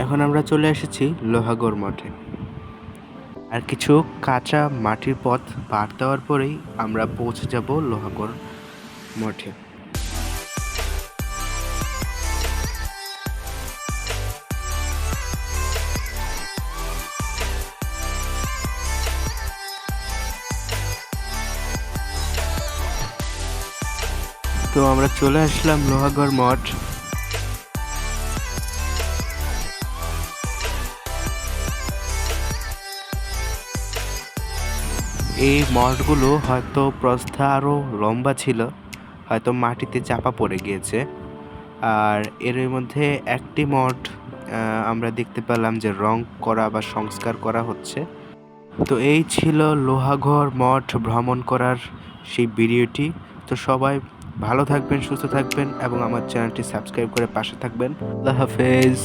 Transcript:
এখন আমরা চলে এসেছি লোহাগড় মঠে। আর কিছু কাঁচা মাটির পথ পার দেওয়ার পরেই আমরা পৌঁছে যাব লোহাগড় মঠে। তো আমরা চলে আসলাম লোহাগড় মঠ। এই মঠগুলো হয়তো প্রস্থে আরও লম্বা ছিল, হয়তো মাটিতে চাপা পড়ে গিয়েছে। আর এর মধ্যে একটি মঠ আমরা দেখতে পেলাম যে রং করা বা সংস্কার করা হচ্ছে। তো এই ছিল লোহাগড় মঠ ভ্রমণ করার সেই ভিডিওটি। তো সবাই ভালো থাকবেন, সুস্থ থাকবেন এবং আমার চ্যানেলটি সাবস্ক্রাইব করে পাশে থাকবেন। আল্লাহ হাফেজ।